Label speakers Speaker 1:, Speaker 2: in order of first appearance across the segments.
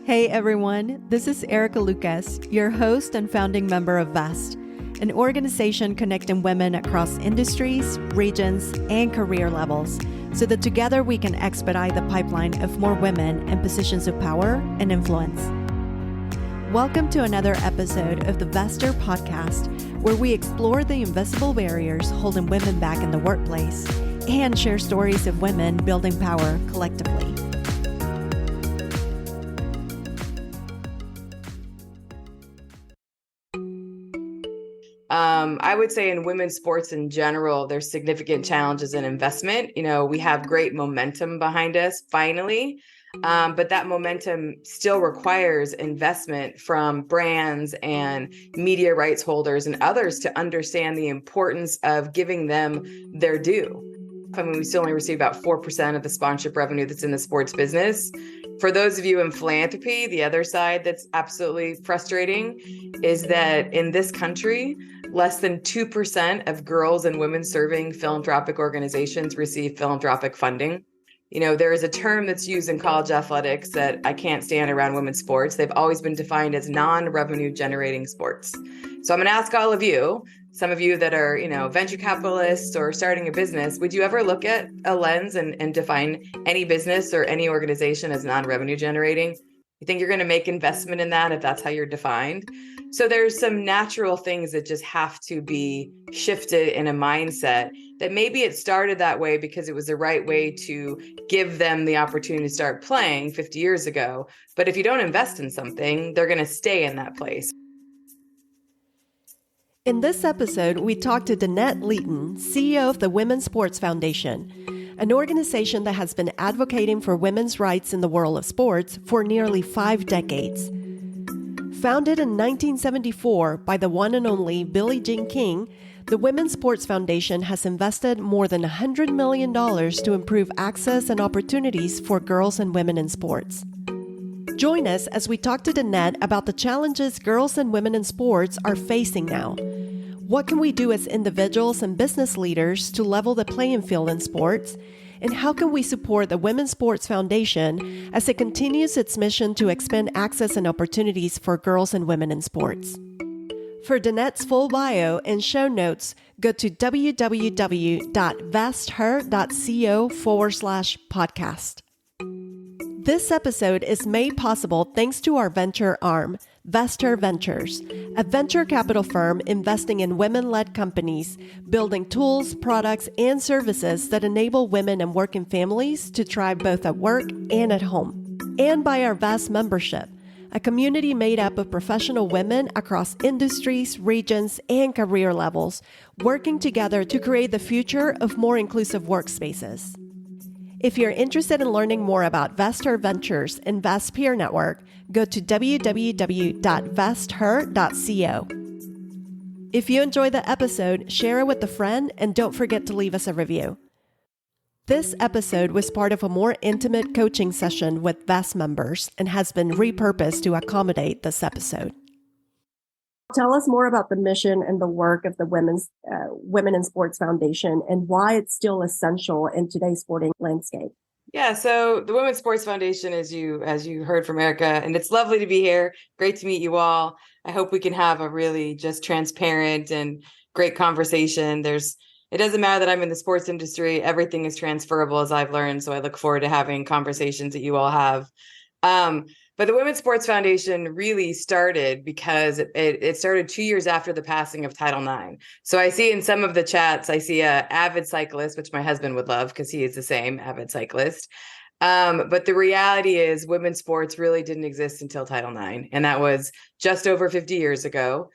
Speaker 1: Hey everyone, this is Erica Lucas, your host and founding member of VEST, an organization connecting women across industries, regions, and career levels, so that together we can expedite the pipeline of more women in positions of power and influence. Welcome to another episode of the Vester podcast, where we explore the invisible barriers holding women back in the workplace and share stories of women building power collectively.
Speaker 2: I would say in women's sports in general, there's significant challenges in investment. We have great momentum behind us finally, but that momentum still requires investment from brands and media rights holders and others to understand the importance of giving them their due. We still only receive about 4% of the sponsorship revenue that's in the sports business. For those of you in philanthropy, the other side that's absolutely frustrating is that in this country, less than 2% of girls and women serving philanthropic organizations receive philanthropic funding. There is a term that's used in college athletics that I can't stand around women's sports. They've always been defined as non-revenue generating sports. So I'm going to ask all of you, some of you that are, venture capitalists or starting a business, would you ever look at a lens and define any business or any organization as non-revenue generating? You think you're going to make investment in that if that's how you're defined? So there's some natural things that just have to be shifted in a mindset that maybe it started that way because it was the right way to give them the opportunity to start playing 50 years ago. But if you don't invest in something, they're going to stay in that place.
Speaker 1: In this episode, we talked to Danette CEO of the Women's Sports Foundation, an organization that has been advocating for women's rights in the world of sports for nearly 5 decades. Founded in 1974 by the one and only Billie Jean King, the Women's Sports Foundation has invested more than $100 million to improve access and opportunities for girls and women in sports. Join us as we talk to Danette about the challenges girls and women in sports are facing now. What can we do as individuals and business leaders to level the playing field in sports? And how can we support the Women's Sports Foundation as it continues its mission to expand access and opportunities for girls and women in sports? For Danette's full bio and show notes, go to www.vesther.co/podcast. This episode is made possible thanks to our venture arm, Vester Ventures, a venture capital firm investing in women-led companies, building tools, products, and services that enable women and working families to thrive both at work and at home. And by our VEST membership, a community made up of professional women across industries, regions, and career levels, working together to create the future of more inclusive workspaces. If you're interested in learning more about Vester Ventures and VEST Peer Network, go to www.vesther.co. If you enjoyed the episode, share it with a friend and don't forget to leave us a review. This episode was part of a more intimate coaching session with VEST members and has been repurposed to accommodate this episode. Tell us more about the mission and the work of the Women in Sports Foundation and why it's still essential in today's sporting landscape.
Speaker 2: Yeah, so the Women's Sports Foundation, as you heard from Erica, and it's lovely to be here. Great to meet you all. I hope we can have a really just transparent and great conversation. It doesn't matter that I'm in the sports industry. Everything is transferable, as I've learned. So I look forward to having conversations that you all have. But the Women's Sports Foundation really started because it started 2 years after the passing of Title IX. So I see in some of the chats, I see a avid cyclist, which my husband would love because he is the same avid cyclist. But the reality is women's sports really didn't exist until Title IX. And that was just over 50 years ago.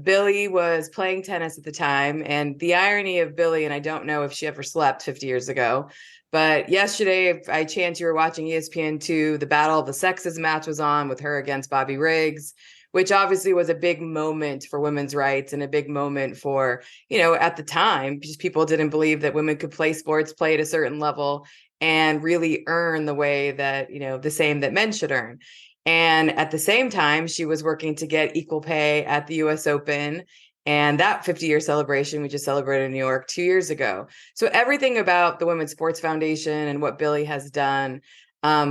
Speaker 2: Billie was playing tennis at the time. And the irony of Billie, and I don't know if she ever slept 50 years ago, but yesterday, I chance you were watching ESPN2, the Battle of the Sexes match was on with her against Bobby Riggs, which obviously was a big moment for women's rights and a big moment for, at the time, just people didn't believe that women could play sports, play at a certain level, and really earn the way that, the same that men should earn. And at the same time, she was working to get equal pay at the US Open. And that 50-year celebration we just celebrated in New York 2 years ago. So everything about the Women's Sports Foundation and what Billie has done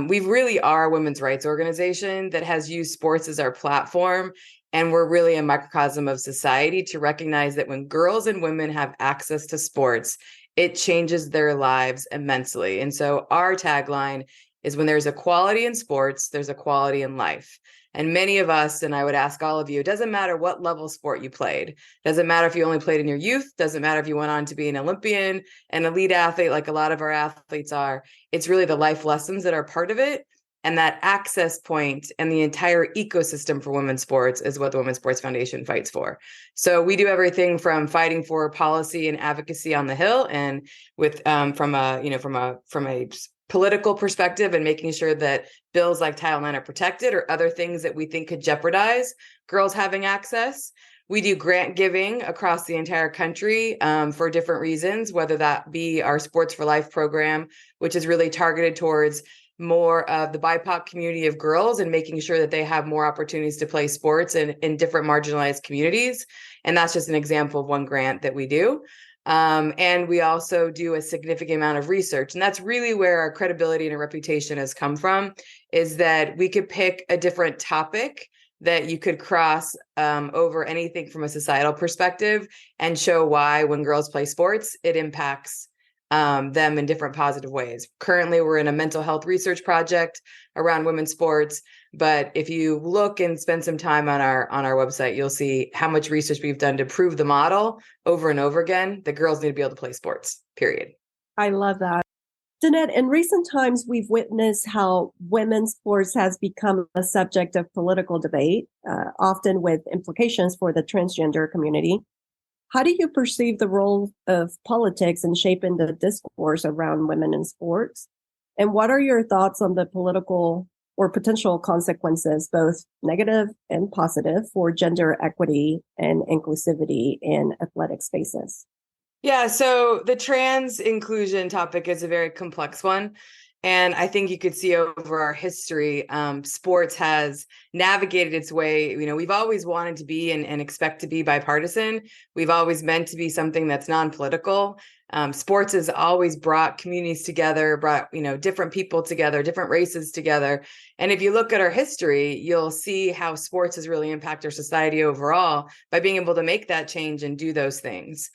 Speaker 2: We really are a women's rights organization that has used sports as our platform. And we're really a microcosm of society to recognize that when girls and women have access to sports, it changes their lives immensely. And so our tagline is when there's equality in sports, there's equality in life. And many of us, and I would ask all of you, it doesn't matter what level sport you played. Doesn't matter if you only played in your youth. Doesn't matter if you went on to be an Olympian, an elite athlete, like a lot of our athletes are. It's really the life lessons that are part of it. And that access point and the entire ecosystem for women's sports is what the Women's Sports Foundation fights for. So we do everything from fighting for policy and advocacy on the Hill, and with from a political perspective, and making sure that bills like Title IX are protected, or other things that we think could jeopardize girls having access. We do grant giving across the entire country for different reasons, whether that be our Sports for Life program, which is really targeted towards more of the BIPOC community of girls and making sure that they have more opportunities to play sports in different marginalized communities. And that's just an example of one grant that we do. And we also do a significant amount of research. And that's really where our credibility and our reputation has come from, is that we could pick a different topic that you could cross over anything from a societal perspective and show why when girls play sports, it impacts them in different positive ways. Currently, we're in a mental health research project around women's sports. But if you look and spend some time on our website, you'll see how much research we've done to prove the model over and over again that girls need to be able to play sports, period.
Speaker 1: I love that. Danette, in recent times, we've witnessed how women's sports has become a subject of political debate, often with implications for the transgender community. How do you perceive the role of politics in shaping the discourse around women in sports? And what are your thoughts on the political or potential consequences, both negative and positive, for gender equity and inclusivity in athletic spaces?
Speaker 2: Yeah, so the trans inclusion topic is a very complex one. And I think you could see over our history, sports has navigated its way. You know, we've always wanted to be and expect to be bipartisan. We've always meant to be something that's non-political. Sports has always brought communities together, brought, different people together, different races together. And if you look at our history, you'll see how sports has really impacted our society overall by being able to make that change and do those things.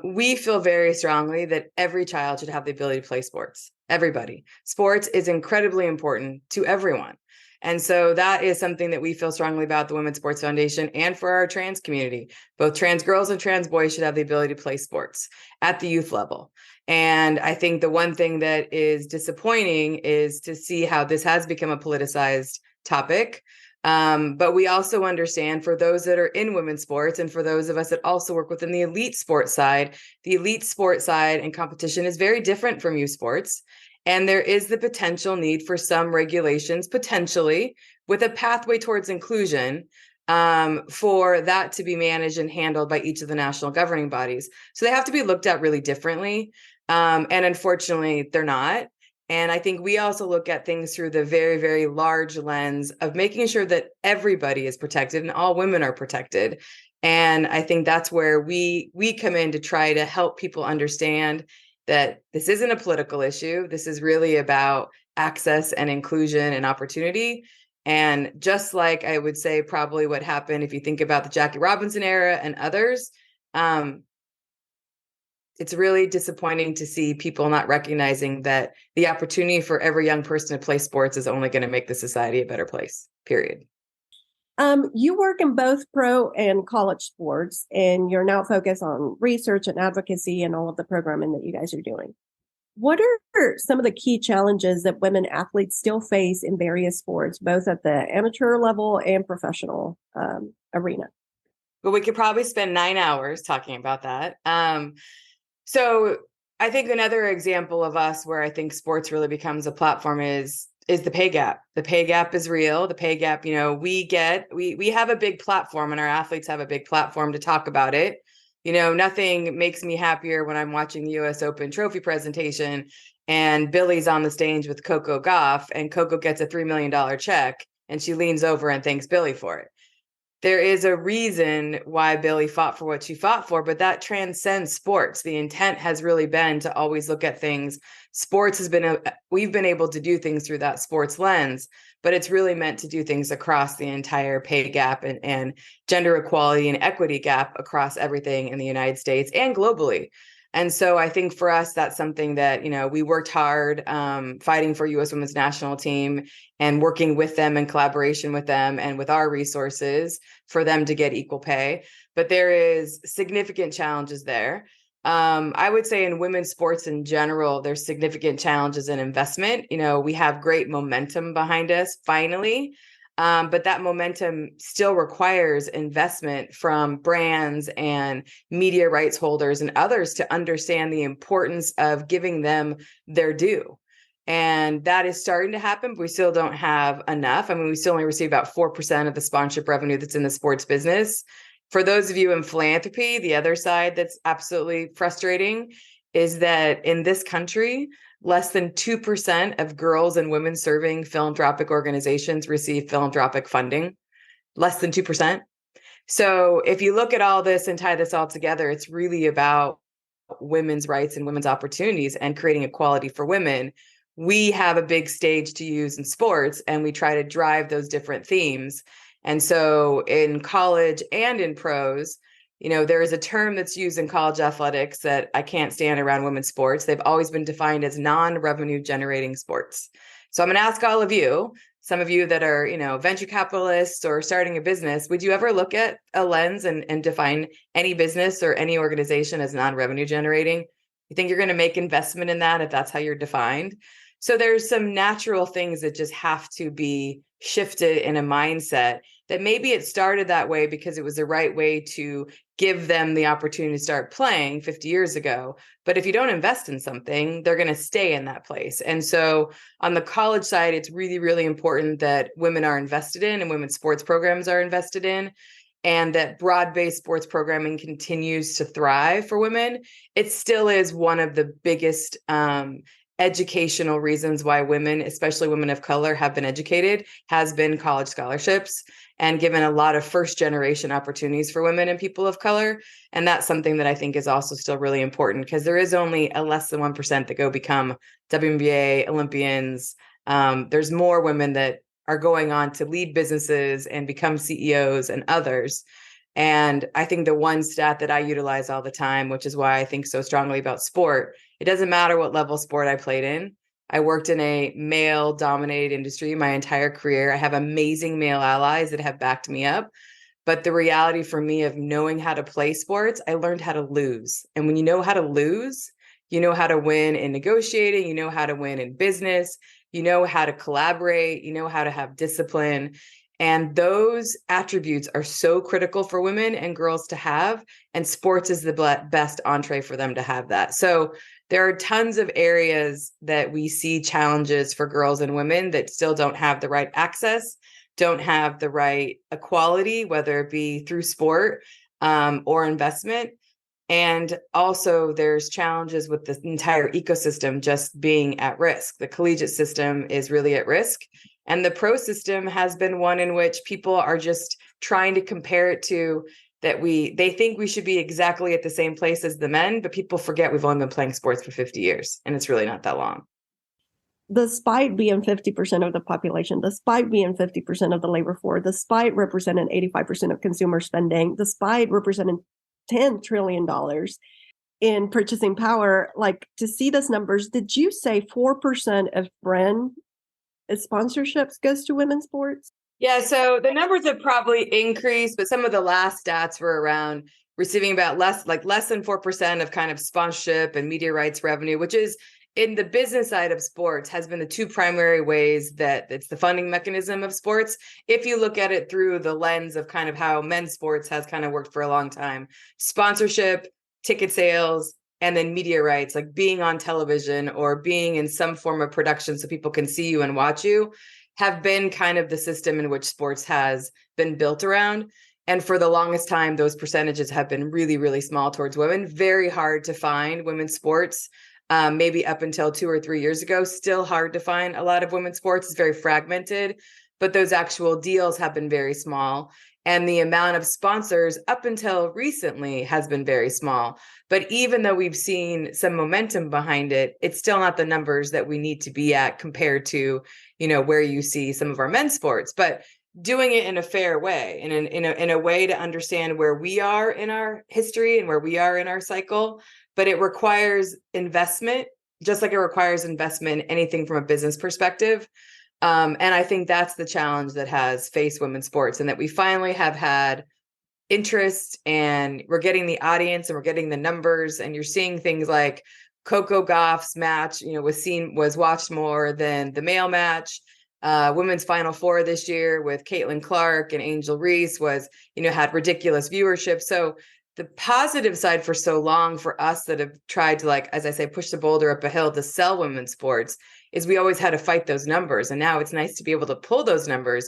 Speaker 2: We feel very strongly that every child should have the ability to play sports. Everybody. Sports is incredibly important to everyone. And so that is something that we feel strongly about the Women's Sports Foundation, and for our trans community. Both trans girls and trans boys should have the ability to play sports at the youth level. And I think the one thing that is disappointing is to see how this has become a politicized topic. But we also understand, for those that are in women's sports and for those of us that also work within the elite sports side and competition is very different from youth sports. And there is the potential need for some regulations, potentially with a pathway towards inclusion, for that to be managed and handled by each of the national governing bodies. So they have to be looked at really differently. And unfortunately, they're not. And I think we also look at things through the very, very large lens of making sure that everybody is protected and all women are protected. And I think that's where we come in to try to help people understand that this isn't a political issue. This is really about access and inclusion and opportunity. And just like I would say probably what happened if you think about the Jackie Robinson era and others, it's really disappointing to see people not recognizing that the opportunity for every young person to play sports is only going to make the society a better place, period.
Speaker 1: You work in both pro and college sports, and you're now focused on research and advocacy and all of the programming that you guys are doing. What are some of the key challenges that women athletes still face in various sports, both at the amateur level and professional arena?
Speaker 2: Well, we could probably spend 9 hours talking about that. So I think another example of us where I think sports really becomes a platform is the pay gap. The pay gap is real. The pay gap, we have a big platform, and our athletes have a big platform to talk about it. Nothing makes me happier when I'm watching the US Open trophy presentation and Billy's on the stage with Coco Gauff, and Coco gets a $3 million check and she leans over and thanks Billy for it. there is a reason why Billie fought for what she fought for, but that transcends sports. The intent has really been to always look at things. Sports has been, we've been able to do things through that sports lens, but it's really meant to do things across the entire pay gap and gender equality and equity gap across everything in the United States and globally. And so I think for us, that's something that, we worked hard fighting for U.S. women's national team and working with them in collaboration with them and with our resources for them to get equal pay. But there is significant challenges there. I would say in women's sports in general, there's significant challenges in investment. We have great momentum behind us finally. But that momentum still requires investment from brands and media rights holders and others to understand the importance of giving them their due. And that is starting to happen, but we still don't have enough. I mean, we still only receive about 4% of the sponsorship revenue that's in the sports business. For those of you in philanthropy, the other side that's absolutely frustrating is that in this country, less than 2% of girls and women serving philanthropic organizations receive philanthropic funding, less than 2%. So if you look at all this and tie this all together, it's really about women's rights and women's opportunities and creating equality for women. We have a big stage to use in sports, and we try to drive those different themes. And so in college and in pros, there is a term that's used in college athletics that I can't stand around women's sports. They've always been defined as non-revenue generating sports. So I'm going to ask all of you, some of you that are, venture capitalists or starting a business, would you ever look at a lens and define any business or any organization as non-revenue generating? You think you're going to make investment in that if that's how you're defined? So there's some natural things that just have to be shifted in a mindset that maybe it started that way because it was the right way to give them the opportunity to start playing 50 years ago. But if you don't invest in something, they're going to stay in that place. And so on the college side, it's really, really important that women are invested in and women's sports programs are invested in, and that broad-based sports programming continues to thrive for women. It still is one of the biggest educational reasons why women, especially women of color, have been educated, has been college scholarships and given a lot of first generation opportunities for women and people of color. And that's something that I think is also still really important, because there is only a less than 1% that go become WNBA Olympians. There's more women that are going on to lead businesses and become CEOs and others. And I think the one stat that I utilize all the time, which is why I think so strongly about sport, it doesn't matter what level sport I played in. I worked in a male dominated industry my entire career. I have amazing male allies that have backed me up. But the reality for me of knowing how to play sports, I learned how to lose. And when you know how to lose, you know how to win in negotiating, you know how to win in business, you know how to collaborate, you know how to have discipline. And those attributes are so critical for women and girls to have. And sports is the best entree for them to have that. So there are tons of areas that we see challenges for girls and women that still don't have the right access, don't have the right equality, whether it be through sport or investment. And also there's challenges with the entire ecosystem just being at risk. The collegiate system is really at risk. And the pro system has been one in which people are just trying to compare it to that they think we should be exactly at the same place as the men, but people forget we've only been playing sports for 50 years, and it's really not that long.
Speaker 1: Despite being 50% of the population, despite being 50% of the labor force, despite representing 85% of consumer spending, despite representing $10 trillion in purchasing power, like to see those numbers, did you say 4% of brand sponsorships goes to women's sports?
Speaker 2: Yeah, so the numbers have probably increased, but some of the last stats were around receiving about less than 4% of kind of sponsorship and media rights revenue, which is in the business side of sports has been the two primary ways that it's the funding mechanism of sports. If you look at it through the lens of kind of how men's sports has kind of worked for a long time, sponsorship, ticket sales, and then media rights, like being on television or being in some form of production so people can see you and watch you, have been kind of the system in which sports has been built around. And for the longest time, those percentages have been really, really small towards women. Very hard to find women's sports. Maybe up until 2 or 3 years ago, still hard to find a lot of women's sports. It's very fragmented, but those actual deals have been very small. And the amount of sponsors up until recently has been very small. But even though we've seen some momentum behind it, it's still not the numbers that we need to be at compared to, where you see some of our men's sports. But doing it in a fair way, in a way to understand where we are in our history and where we are in our cycle. But it requires investment, just like it requires investment in anything from a business perspective. And I think that's the challenge that has faced women's sports, and that we finally have had interest, and we're getting the audience and we're getting the numbers, and you're seeing things like Coco Gauff's match, was watched more than the male match. Women's Final Four this year with Caitlin Clark and Angel Reese had ridiculous viewership. So the positive side for so long for us that have tried to, like, as I say, push the boulder up a hill to sell women's sports, is we always had to fight those numbers. And now it's nice to be able to pull those numbers,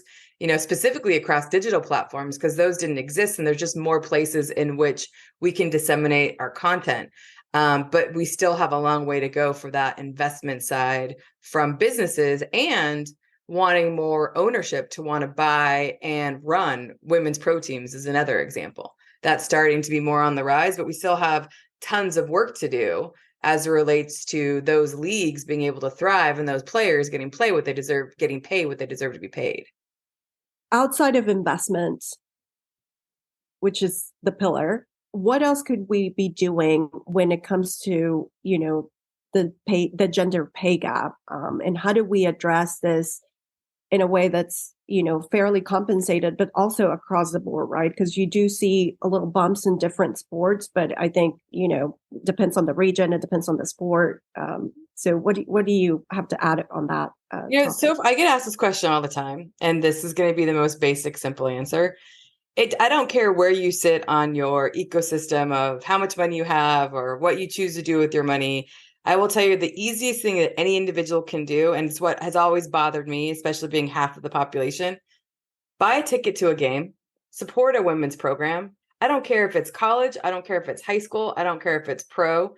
Speaker 2: specifically across digital platforms, because those didn't exist. And there's just more places in which we can disseminate our content. But we still have a long way to go for that investment side from businesses, and wanting more ownership to want to buy and run women's pro teams is another example. That's starting to be more on the rise, but we still have tons of work to do as it relates to those leagues being able to thrive and those players getting paid what they deserve to be paid.
Speaker 1: Outside of investments, which is the pillar, what else could we be doing when it comes to, the gender pay gap? And how do we address this in a way that's, fairly compensated, but also across the board, right? Because you do see a little bumps in different sports, but I think, depends on the region, it depends on the sport. So what do you have to add on that?
Speaker 2: So I get asked this question all the time, and this is going to be the most basic, simple answer. I don't care where you sit on your ecosystem of how much money you have or what you choose to do with your money. I will tell you the easiest thing that any individual can do, and it's what has always bothered me, especially being half of the population: buy a ticket to a game, support a women's program. I don't care if it's college. I don't care if it's high school. I don't care if it's pro.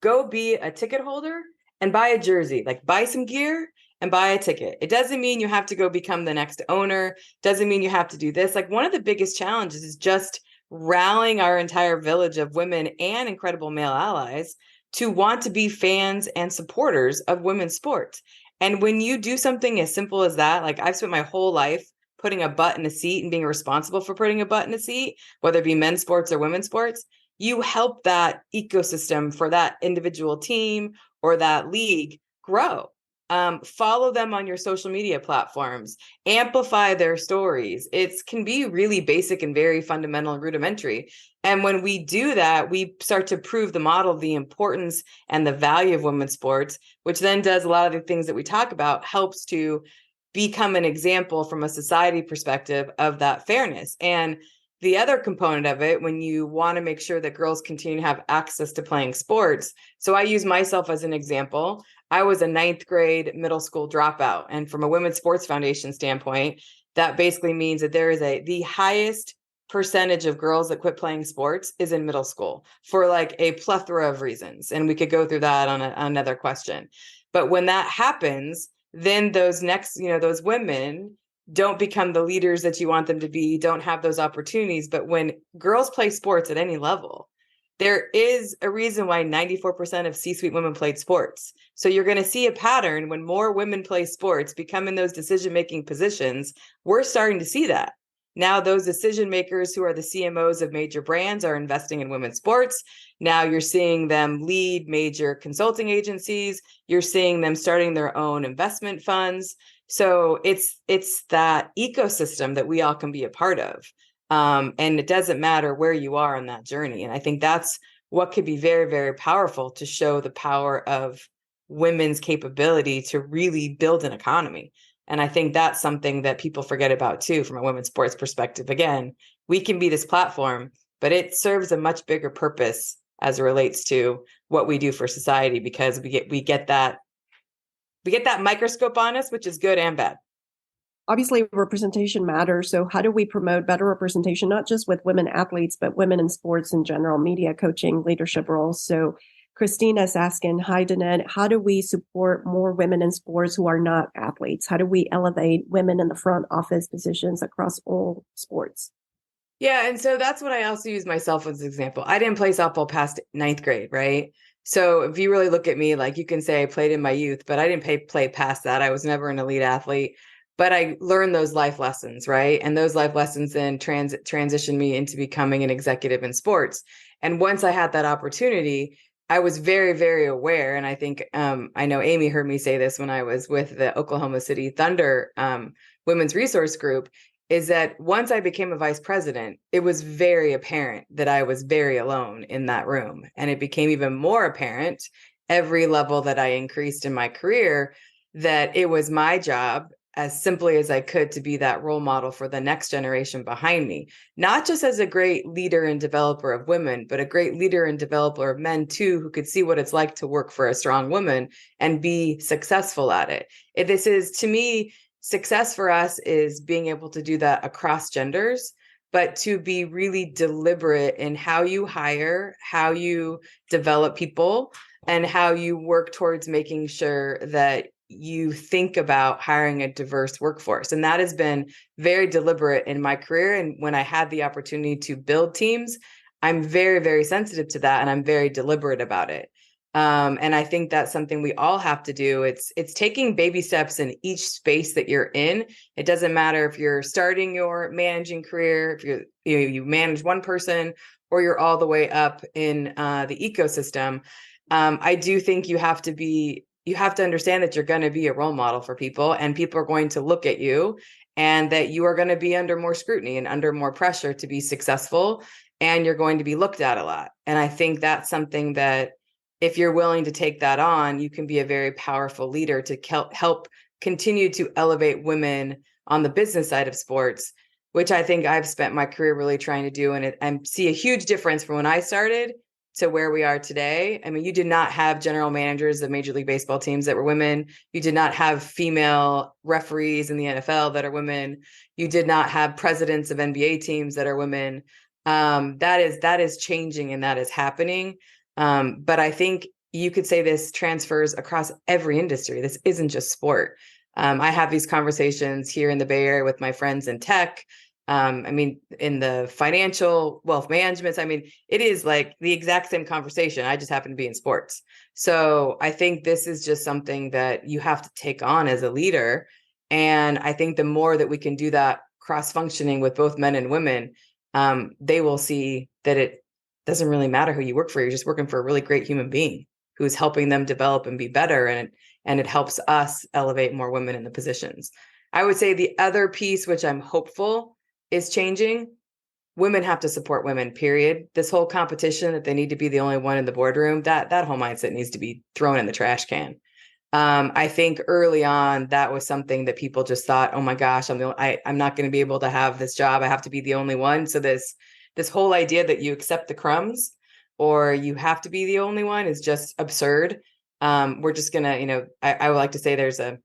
Speaker 2: Go be a ticket holder and buy a jersey, like buy some gear and buy a ticket. It doesn't mean you have to go become the next owner. Doesn't mean you have to do this. Like, one of the biggest challenges is just rallying our entire village of women and incredible male allies to want to be fans and supporters of women's sports. And when you do something as simple as that, like, I've spent my whole life putting a butt in a seat and being responsible for putting a butt in a seat, whether it be men's sports or women's sports, you help that ecosystem for that individual team or that league grow. Follow them on your social media platforms, amplify their stories. It can be really basic and very fundamental and rudimentary. And when we do that, we start to prove the model of the importance and the value of women's sports, which then does a lot of the things that we talk about, helps to become an example from a society perspective of that fairness. And the other component of it, when you want to make sure that girls continue to have access to playing sports. So I use myself as an example. I was a 9th grade middle school dropout. And from a Women's Sports Foundation standpoint, that basically means that there is the highest percentage of girls that quit playing sports is in middle school for like a plethora of reasons. And we could go through that on another question. But when that happens, then those those women don't become the leaders that you want them to be, don't have those opportunities. But when girls play sports at any level, there is a reason why 94% of C-suite women played sports. So you're going to see a pattern when more women play sports, become in those decision-making positions. We're starting to see that. Now those decision makers who are the CMOs of major brands are investing in women's sports. Now you're seeing them lead major consulting agencies. You're seeing them starting their own investment funds. So it's that ecosystem that we all can be a part of. And it doesn't matter where you are on that journey. And I think that's what could be very, very powerful to show the power of women's capability to really build an economy. And I think that's something that people forget about too, from a women's sports perspective. Again, we can be this platform, but it serves a much bigger purpose as it relates to what we do for society, because we get that microscope on us, which is good and bad.
Speaker 1: Obviously, representation matters. So how do we promote better representation, not just with women athletes, but women in sports in general, media, coaching, leadership roles? So Christina's asking, hi, Danette, how do we support more women in sports who are not athletes? How do we elevate women in the front office positions across all sports?
Speaker 2: Yeah. And so that's what I also use myself as an example. I didn't play softball past ninth grade, right? So if you really look at me, like you can say I played in my youth, but I didn't play past that. I was never an elite athlete, but I learned those life lessons, right? And those life lessons then transitioned me into becoming an executive in sports. And once I had that opportunity, I was very, very aware. And I think I know Amy heard me say this when I was with the Oklahoma City Thunder Women's Resource Group, is that once I became a vice president, it was very apparent that I was very alone in that room. And it became even more apparent every level that I increased in my career that it was my job, as simply as I could, to be that role model for the next generation behind me, not just as a great leader and developer of women, but a great leader and developer of men too, who could see what it's like to work for a strong woman and be successful at it. This is, to me, success for us is being able to do that across genders, but to be really deliberate in how you hire, how you develop people, and how you work towards making sure that you think about hiring a diverse workforce. And that has been very deliberate in my career. And when I had the opportunity to build teams, I'm very, very sensitive to that. And I'm very deliberate about it. And I think that's something we all have to do. It's taking baby steps in each space that you're in. It doesn't matter if you're starting your managing career, if you manage one person, or you're all the way up in the ecosystem. I do think you have to understand that you're going to be a role model for people, and people are going to look at you, and that you are going to be under more scrutiny and under more pressure to be successful, and you're going to be looked at a lot. And I think that's something that, if you're willing to take that on, you can be a very powerful leader to help continue to elevate women on the business side of sports, which I think I've spent my career really trying to do. And I see a huge difference from when I started to where we are today. I mean, you did not have general managers of Major League Baseball teams that were women. You did not have female referees in the NFL that are women. You did not have presidents of NBA teams that are women. That is changing, and that is happening. But I think you could say this transfers across every industry. This isn't just sport. I have these conversations here in the Bay Area with my friends in tech. I mean, in the financial wealth management, I mean, it is like the exact same conversation. I just happen to be in sports. So I think this is just something that you have to take on as a leader. And I think the more that we can do that cross-functioning with both men and women, they will see that it doesn't really matter who you work for. You're just working for a really great human being who's helping them develop and be better. And it helps us elevate more women in the positions. I would say the other piece, which I'm hopeful is changing, women have to support women, period. This whole competition that they need to be the only one in the boardroom, that whole mindset needs to be thrown in the trash can. I think early on that was something that people just thought, oh my gosh, I'm not going to be able to have this job. I have to be the only one. So this whole idea that you accept the crumbs or you have to be the only one is just absurd. We're just gonna, I would like to say there's a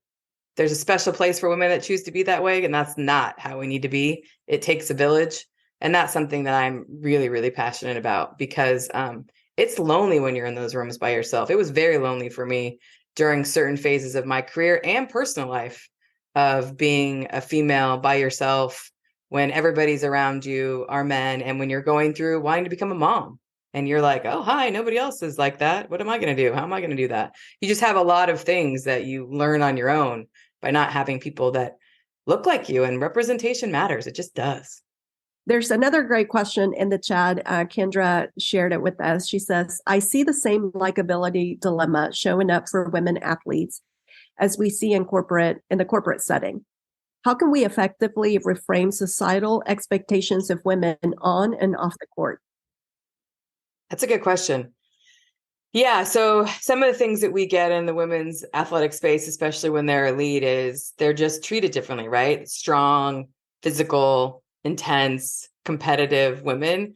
Speaker 2: special place for women that choose to be that way, and that's not how we need to be. It takes a village, and that's something that I'm really, really passionate about, because it's lonely when you're in those rooms by yourself. It was very lonely for me during certain phases of my career and personal life, of being a female by yourself when everybody's around you are men, and when you're going through wanting to become a mom and you're like, oh, hi, nobody else is like that. What am I going to do? How am I going to do that? You just have a lot of things that you learn on your own by not having people that look like you, and representation matters. It just does.
Speaker 1: There's another great question in the chat. Kendra shared it with us. She says, I see the same likability dilemma showing up for women athletes as we see in the corporate setting. How can we effectively reframe societal expectations of women on and off the court?
Speaker 2: That's a good question. Yeah. So some of the things that we get in the women's athletic space, especially when they're elite, is they're just treated differently, right? Strong, physical, intense, competitive women.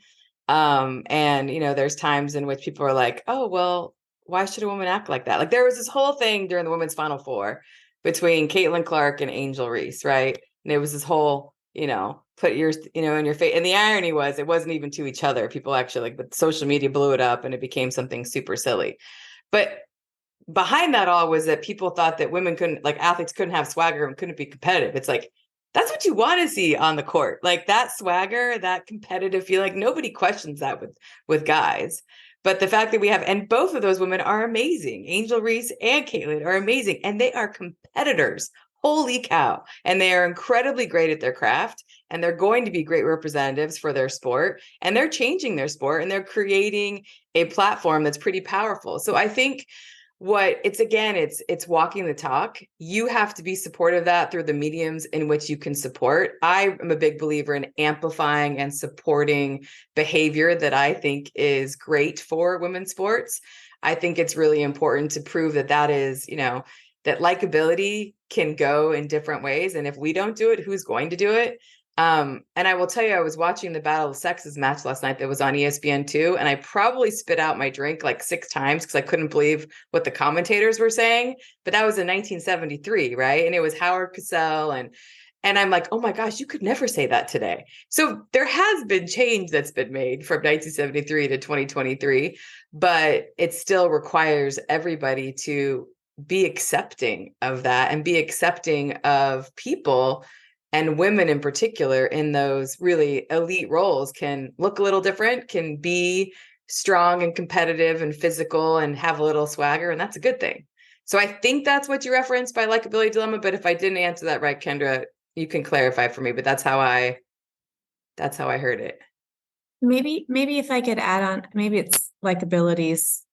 Speaker 2: And, there's times in which people are like, oh, well, why should a woman act like that? Like there was this whole thing during the women's Final Four between Caitlin Clark and Angel Reese, right? And it was this whole, put yours, in your face. And the irony was it wasn't even to each other. People actually, but social media blew it up and it became something super silly. But behind that all was that people thought that women couldn't, like athletes couldn't have swagger and couldn't be competitive. It's like, that's what you want to see on the court. Like that swagger, that competitive feel, like nobody questions that with guys. But the fact that we have, and both of those women are amazing. Angel Reese and Caitlin are amazing, and they are competitors. Holy cow. And they are incredibly great at their craft, and they're going to be great representatives for their sport, and they're changing their sport, and they're creating a platform that's pretty powerful. So I think it's walking the talk. You have to be supportive of that through the mediums in which you can support. I am a big believer in amplifying and supporting behavior that I think is great for women's sports. I think it's really important to prove that is, that likability can go in different ways. And if we don't do it, who's going to do it? And I will tell you, I was watching the Battle of Sexes match last night that was on ESPN2, and I probably spit out my drink like 6 times because I couldn't believe what the commentators were saying. But that was in 1973, right? And it was Howard Cosell, and I'm like, oh my gosh, you could never say that today. So there has been change that's been made from 1973 to 2023, but it still requires everybody to be accepting of that and be accepting of people, and women in particular in those really elite roles can look a little different, can be strong and competitive and physical and have a little swagger. And that's a good thing. So I think that's what you referenced by likability dilemma. But if I didn't answer that right, Kendra, you can clarify for me, but that's how I heard it.
Speaker 3: Maybe if I could add on, maybe it's likability's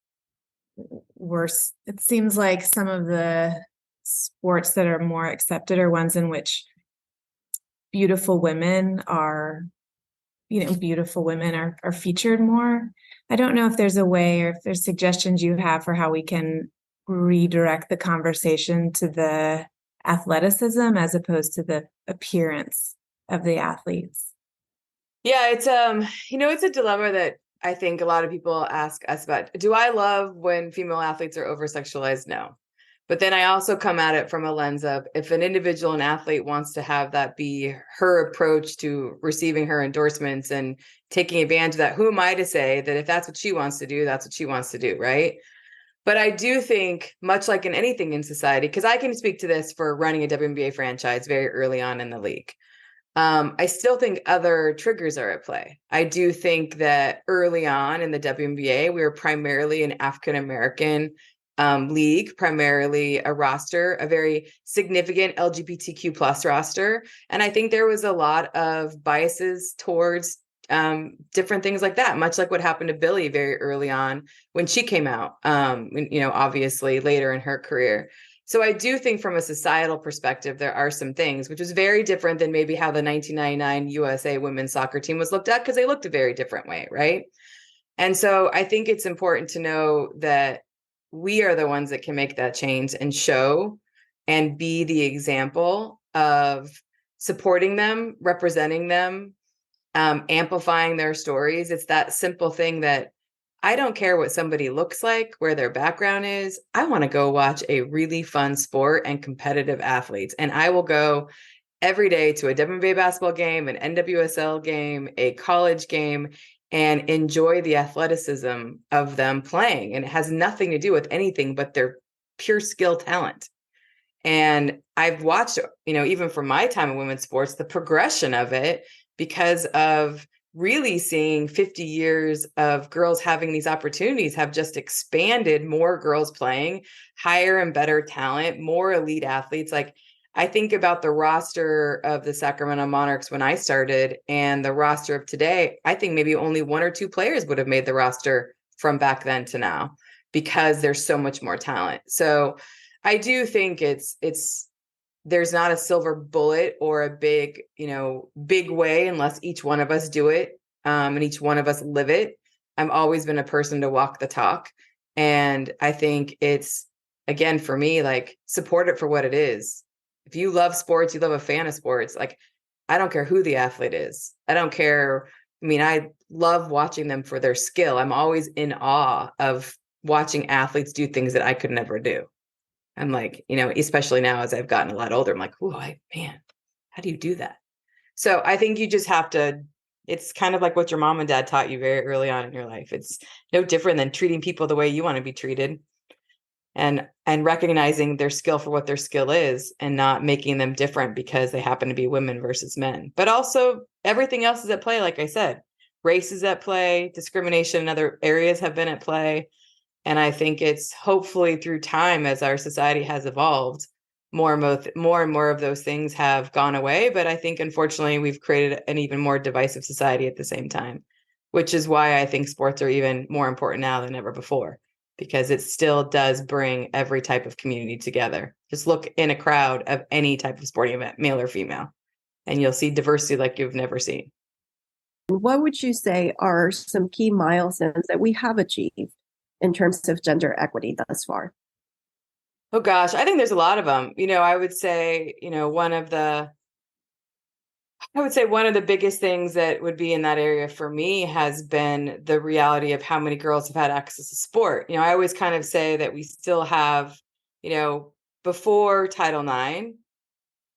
Speaker 3: worse. It seems like some of the sports that are more accepted are ones in which beautiful women are featured more. I don't know if there's a way or if there's suggestions you have for how we can redirect the conversation to the athleticism as opposed to the appearance of the athletes.
Speaker 2: Yeah, it's it's a dilemma that I think a lot of people ask us about. Do I love when female athletes are over-sexualized? No. But then I also come at it from a lens of, if an individual, an athlete, wants to have that be her approach to receiving her endorsements and taking advantage of that, who am I to say that if that's what she wants to do, that's what she wants to do, right? But I do think, much like in anything in society, because I can speak to this for running a WNBA franchise very early on in the league, I still think other triggers are at play. I do think that early on in the WNBA, we were primarily an African-American league, primarily a roster, a very significant LGBTQ plus roster. And I think there was a lot of biases towards different things like that, much like what happened to Billie very early on when she came out, obviously later in her career. So I do think from a societal perspective, there are some things, which is very different than maybe how the 1999 USA women's soccer team was looked at, because they looked a very different way, right? And so I think it's important to know that we are the ones that can make that change and show and be the example of supporting them, representing them, amplifying their stories. It's that simple thing that I don't care what somebody looks like, where their background is. I want to go watch a really fun sport and competitive athletes. And I will go every day to a WNBA basketball game, an NWSL game, a college game, and enjoy the athleticism of them playing. And it has nothing to do with anything but their pure skill talent. And I've watched, even from my time in women's sports, the progression of it, because of really seeing 50 years of girls having these opportunities have just expanded, more girls playing, higher and better talent, more elite athletes. Like, I think about the roster of the Sacramento Monarchs when I started and the roster of today. I think maybe only 1 or 2 players would have made the roster from back then to now, because there's so much more talent. So I do think there's not a silver bullet or a big way, unless each one of us do it, and each one of us live it. I've always been a person to walk the talk. And I think it's, again, for me, like, support it for what it is. If you love sports, you love a fan of sports, like, I don't care who the athlete is. I don't care. I mean, I love watching them for their skill. I'm always in awe of watching athletes do things that I could never do. I'm like, especially now as I've gotten a lot older, I'm like, oh, man, how do you do that? So I think you just have to, it's kind of like what your mom and dad taught you very early on in your life. It's no different than treating people the way you want to be treated. and recognizing their skill for what their skill is and not making them different because they happen to be women versus men. But also everything else is at play. Like I said, race is at play, discrimination in other areas have been at play. And I think it's hopefully through time, as our society has evolved, more and more of those things have gone away. But I think, unfortunately, we've created an even more divisive society at the same time, which is why I think sports are even more important now than ever before, because it still does bring every type of community together. Just look in a crowd of any type of sporting event, male or female, and you'll see diversity like you've never seen.
Speaker 1: What would you say are some key milestones that we have achieved in terms of gender equity thus far?
Speaker 2: Oh gosh, I think there's a lot of them. I would say, one of the biggest things that would be in that area for me has been the reality of how many girls have had access to sport. I always kind of say that we still have, before Title IX,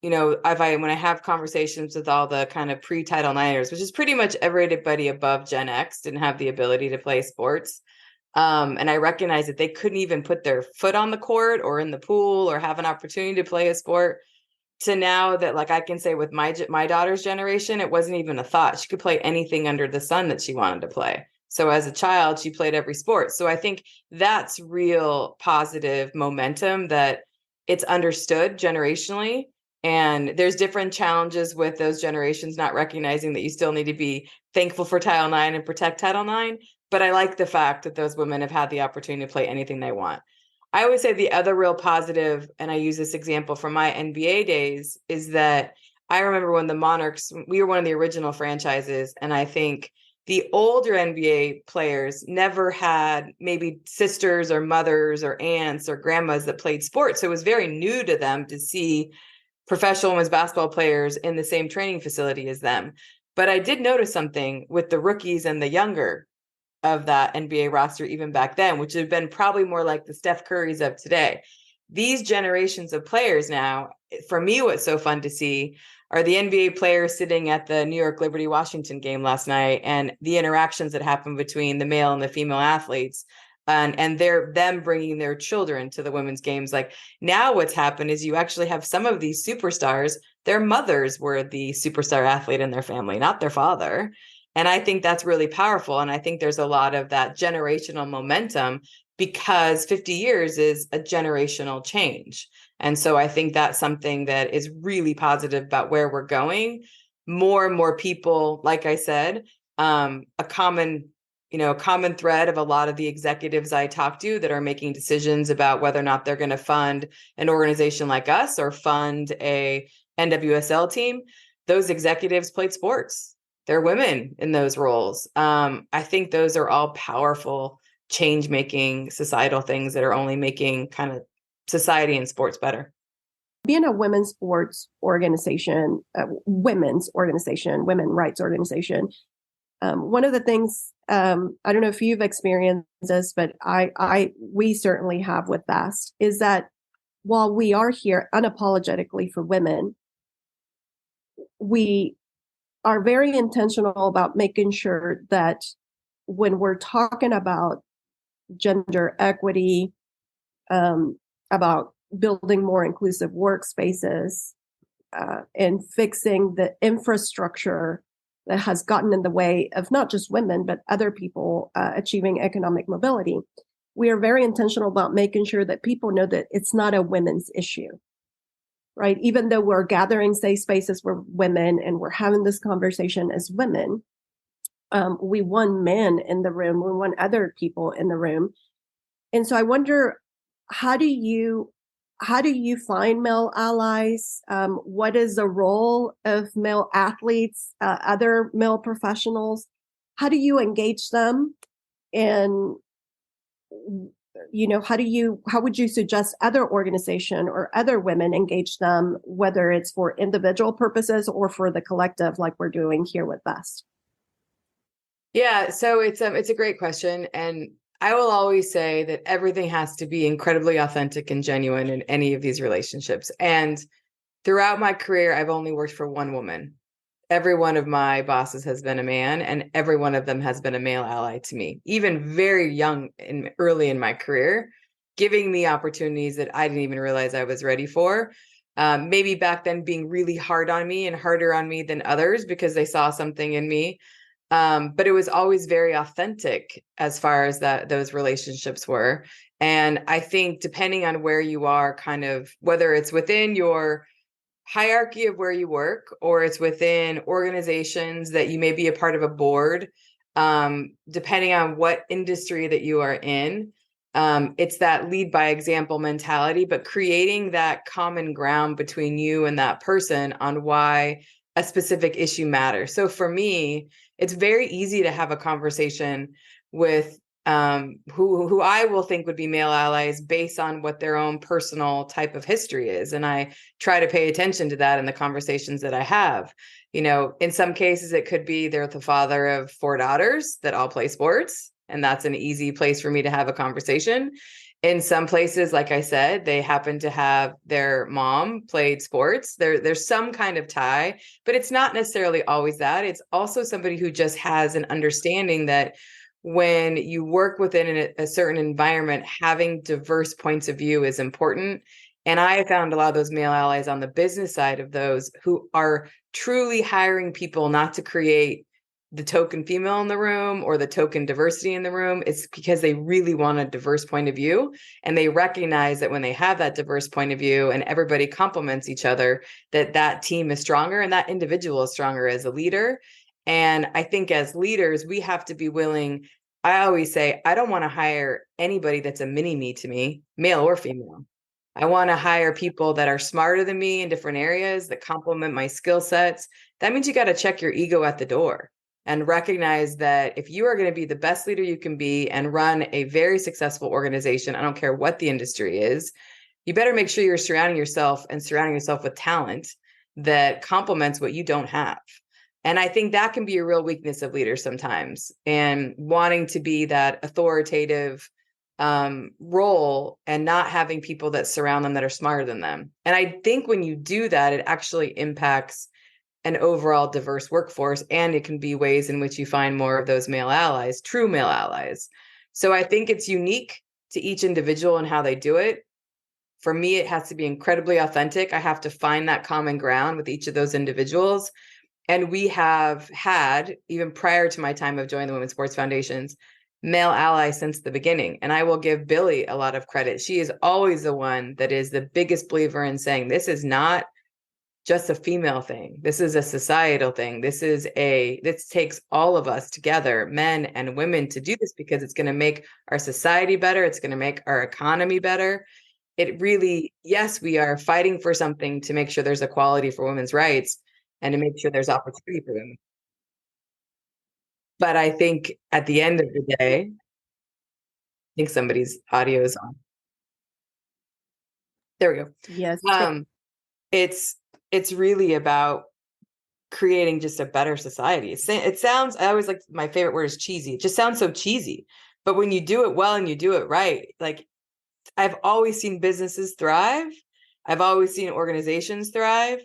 Speaker 2: when I have conversations with all the kind of pre-Title IXers, which is pretty much everybody above Gen X didn't have the ability to play sports. And I recognize that they couldn't even put their foot on the court or in the pool or have an opportunity to play a sport, to now that, like, I can say with my daughter's generation, it wasn't even a thought. She could play anything under the sun that she wanted to play. So as a child, she played every sport. So I think that's real positive momentum, that it's understood generationally. And there's different challenges with those generations not recognizing that you still need to be thankful for Title IX and protect Title IX. But I like the fact that those women have had the opportunity to play anything they want. I always say the other real positive, and I use this example from my NBA days, is that I remember when the Monarchs, we were one of the original franchises, and I think the older NBA players never had maybe sisters or mothers or aunts or grandmas that played sports. So it was very new to them to see professional women's basketball players in the same training facility as them. But I did notice something with the rookies and the younger of that NBA roster even back then, which had been probably more like the Steph Currys of today. These generations of players now, for me, what's so fun to see are the NBA players sitting at the New York Liberty Washington game last night, and the interactions that happen between the male and the female athletes, and them bringing their children to the women's games. Like, now what's happened is you actually have some of these superstars, their mothers were the superstar athlete in their family, not their father. And I think that's really powerful. And I think there's a lot of that generational momentum, because 50 years is a generational change. And so I think that's something that is really positive about where we're going. More and more people, like I said, a common thread of a lot of the executives I talk to that are making decisions about whether or not they're going to fund an organization like us or fund a NWSL team. Those executives played sports. They're women in those roles. I think those are all powerful, change-making, societal things that are only making kind of society and sports better.
Speaker 1: Being a women's sports organization, women rights organization, one of the things, I don't know if you've experienced this, but we certainly have with VAST, is that while we are here unapologetically for women, we are very intentional about making sure that when we're talking about gender equity, about building more inclusive workspaces, and fixing the infrastructure that has gotten in the way of not just women, but other people achieving economic mobility, we are very intentional about making sure that people know that it's not a women's issue. Right? Even though we're gathering safe spaces for women and we're having this conversation as women, we want men in the room, we want other people in the room. And so I wonder, how do you find male allies? What is the role of male athletes, other male professionals? How do you engage them? And how would you suggest other organization or other women engage them, whether it's for individual purposes or for the collective, like we're doing here with VAST?
Speaker 2: Yeah, so it's a great question. And I will always say that everything has to be incredibly authentic and genuine in any of these relationships. And throughout my career, I've only worked for one woman. Every one of my bosses has been a man, and every one of them has been a male ally to me. Even very young and early in my career, giving me opportunities that I didn't even realize I was ready for. Maybe back then being really hard on me and harder on me than others because they saw something in me. But it was always very authentic as far as those relationships were. And I think depending on where you are, kind of whether it's within your hierarchy of where you work or it's within organizations that you may be a part of a board, depending on what industry that you are in, it's that lead by example mentality, but creating that common ground between you and that person on why a specific issue matters. So for me, it's very easy to have a conversation with who I will think would be male allies based on what their own personal type of history is. And I try to pay attention to that in the conversations that I have. You know, in some cases, it could be they're the father of 4 daughters that all play sports. And that's an easy place for me to have a conversation. In some places, like I said, they happen to have their mom played sports. There's some kind of tie, but it's not necessarily always that. It's also somebody who just has an understanding that when you work within a certain environment, having diverse points of view is important. And I found a lot of those male allies on the business side of those who are truly hiring people not to create the token female in the room or the token diversity in the room. It's because they really want a diverse point of view. And they recognize that when they have that diverse point of view and everybody complements each other, that team is stronger and that individual is stronger as a leader. And I think as leaders, we have to be willing. I always say, I don't want to hire anybody that's a mini me to me, male or female. I want to hire people that are smarter than me in different areas that complement my skill sets. That means you got to check your ego at the door and recognize that if you are going to be the best leader you can be and run a very successful organization, I don't care what the industry is, you better make sure you're surrounding yourself with talent that complements what you don't have. And I think that can be a real weakness of leaders sometimes, and wanting to be that authoritative role and not having people that surround them that are smarter than them. And I think when you do that, it actually impacts an overall diverse workforce, and it can be ways in which you find more of those male allies, true male allies. So I think it's unique to each individual and how they do it. For me, it has to be incredibly authentic. I have to find that common ground with each of those individuals. And we have had, even prior to my time of joining the Women's Sports Foundations, male allies since the beginning. And I will give Billy a lot of credit. She is always the one that is the biggest believer in saying, this is not just a female thing. This is a societal thing. This takes all of us together, men and women, to do this because it's going to make our society better. It's going to make our economy better. It really, yes, we are fighting for something to make sure there's equality for women's rights and to make sure there's opportunity for them. But I think at the end of the day, I think somebody's audio is on. There we go.
Speaker 1: Yes.
Speaker 2: It's really about creating just a better society. It sounds, I always like, my favorite word is cheesy. It just sounds so cheesy. But when you do it well and you do it right, like, I've always seen businesses thrive. I've always seen organizations thrive.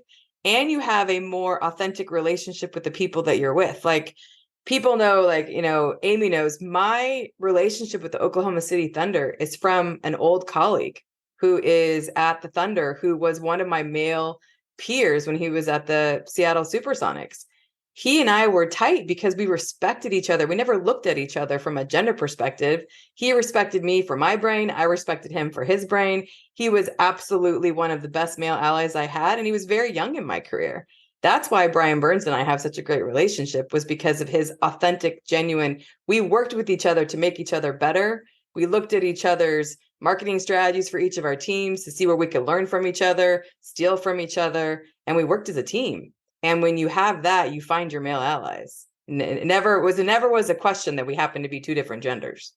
Speaker 2: And you have a more authentic relationship with the people that you're with. Like, people know, like, you know, Amy knows my relationship with the Oklahoma City Thunder is from an old colleague who is at the Thunder, who was one of my male peers when he was at the Seattle Supersonics. He and I were tight because we respected each other. We never looked at each other from a gender perspective. He respected me for my brain. I respected him for his brain. He was absolutely one of the best male allies I had. And he was very young in my career. That's why Brian Burns and I have such a great relationship, was because of his authentic, genuine, we worked with each other to make each other better. We looked at each other's marketing strategies for each of our teams to see where we could learn from each other, steal from each other. And we worked as a team. And when you have that, you find your male allies. It never was a question that we happen to be 2 different genders.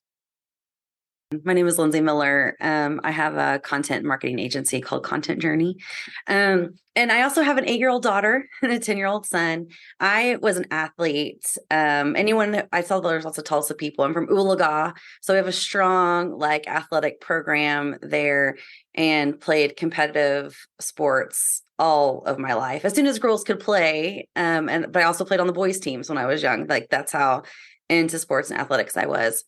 Speaker 4: My name is Lindsay Miller. I have a content marketing agency called Content Journey. And I also have an 8-year-old daughter and a 10-year-old son. I was an athlete. I saw there's lots of Tulsa people. I'm from Oolaga. So we have a strong, like, athletic program there, and played competitive sports all of my life, as soon as girls could play. But I also played on the boys' teams when I was young. Like, that's how into sports and athletics I was.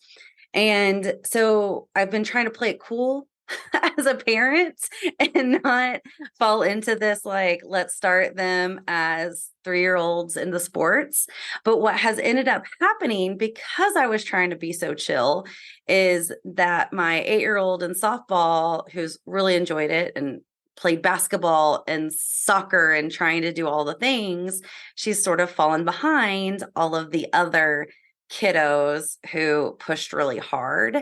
Speaker 4: And so I've been trying to play it cool as a parent and not fall into this, like, let's start them as 3-year-olds in the sports. But what has ended up happening, because I was trying to be so chill, is that my 8-year-old in softball, who's really enjoyed it and played basketball and soccer and trying to do all the things, she's sort of fallen behind all of the other kiddos who pushed really hard.